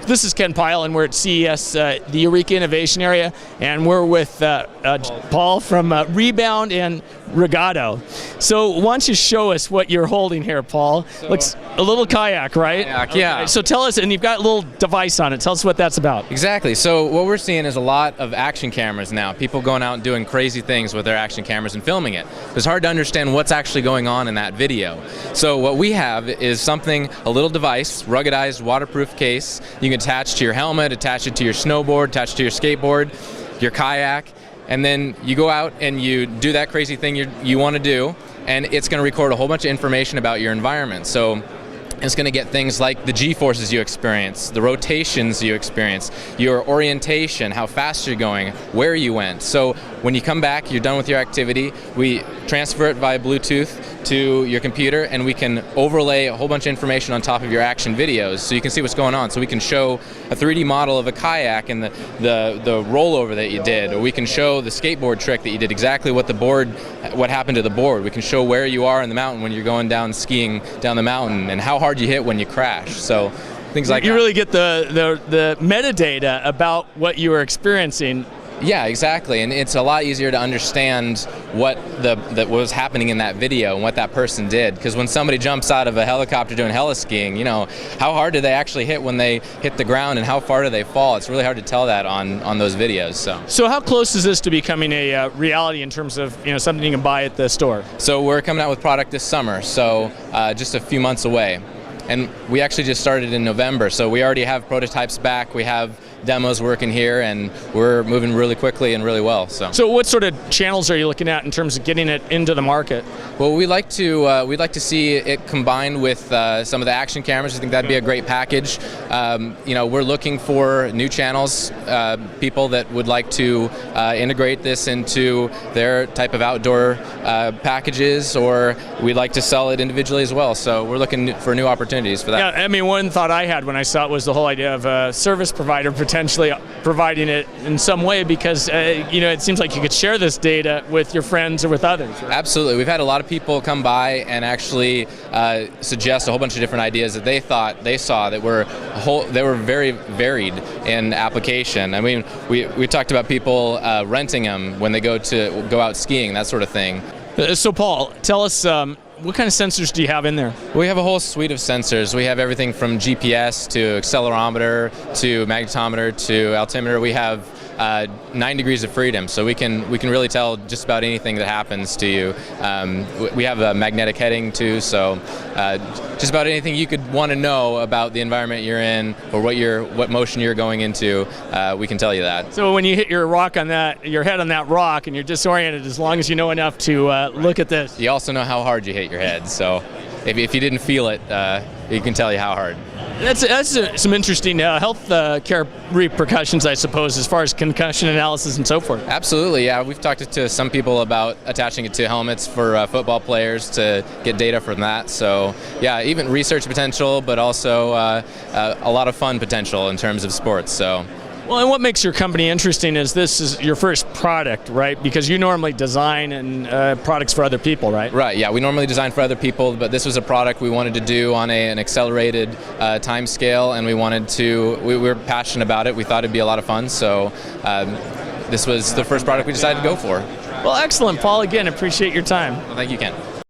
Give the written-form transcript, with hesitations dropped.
This is Ken Pyle, and we're at CES, the Eureka Innovation Area, and we're with Paul from Rebound and Rigado. So why don't you show us what you're holding here, Paul? Looks a little kayak, right? Kayak, yeah. Okay, so tell us, and you've got a little device on it. Tell us what that's about. Exactly. So what we're seeing is a lot of action cameras now. People going out and doing crazy things with their action cameras and filming it. It's hard to understand what's actually going on in that video. So what we have is something, a little device, ruggedized, waterproof case. You can attach to your helmet, attach it to your snowboard, attach it to your skateboard, your kayak, and then you go out and you do that crazy thing you want to do, and it's going to record a whole bunch of information about your environment. So it's going to get things like the G-forces you experience, the rotations you experience, your orientation, how fast you're going, where you went. So when you come back, you're done with your activity, we transfer it via Bluetooth to your computer, and we can overlay a whole bunch of information on top of your action videos so you can see what's going on. So we can show a 3D model of a kayak and the rollover that you did, or we can show the skateboard trick that you did, exactly what happened to the board. We can show where you are in the mountain when you're going down skiing down the mountain, and how hard you hit when you crash. So things like that. You really get the metadata about what you were experiencing. Yeah, exactly, and it's a lot easier to understand what was happening in that video and what that person did. Because when somebody jumps out of a helicopter doing heli-skiing, you know, how hard did they actually hit when they hit the ground, and how far do they fall? It's really hard to tell that on those videos. So how close is this to becoming a reality in terms of something you can buy at the store? So we're coming out with product this summer, so just a few months away. And we actually just started in November, so we already have prototypes back, we have demos working here, and we're moving really quickly and really well. So what sort of channels are you looking at in terms of getting it into the market? Well, we'd like to see it combined with some of the action cameras. I think that'd be a great package. We're looking for new channels, people that would like to integrate this into their type of outdoor packages, or we'd like to sell it individually as well. So we're looking for new opportunities for that. Yeah, I mean, one thought I had when I saw it was the whole idea of a service provider potentially providing it in some way, because it seems like you could share this data with your friends or with others. Right? Absolutely. We've had a lot of people come by and actually suggest a whole bunch of different ideas that they thought they saw that were very varied in application. I mean, we talked about people renting them when they go out skiing, that sort of thing. So Paul, tell us, what kind of sensors do you have in there? We have a whole suite of sensors. We have everything from GPS to accelerometer to magnetometer to altimeter. We have 9 degrees of freedom, so we can really tell just about anything that happens to you. We have a magnetic heading too, so just about anything you could want to know about the environment you're in, or what motion you're going into, we can tell you that. So when you hit your head on that rock, and you're disoriented, as long as you know enough to look at this. You also know how hard you hit your head, so if you didn't feel it, it can tell you how hard. That's some interesting health care repercussions, I suppose, as far as concussion analysis and so forth. Absolutely, yeah. We've talked to some people about attaching it to helmets for football players to get data from that. So, yeah, even research potential, but also a lot of fun potential in terms of sports. So. Well, and what makes your company interesting is this is your first product, right? Because you normally design and products for other people, right? Right, yeah. We normally design for other people, but this was a product we wanted to do on an accelerated time scale, and we were passionate about it. We thought it'd be a lot of fun, so this was the first product we decided to go for. Well, excellent, Paul. Again, appreciate your time. Well, thank you, Ken.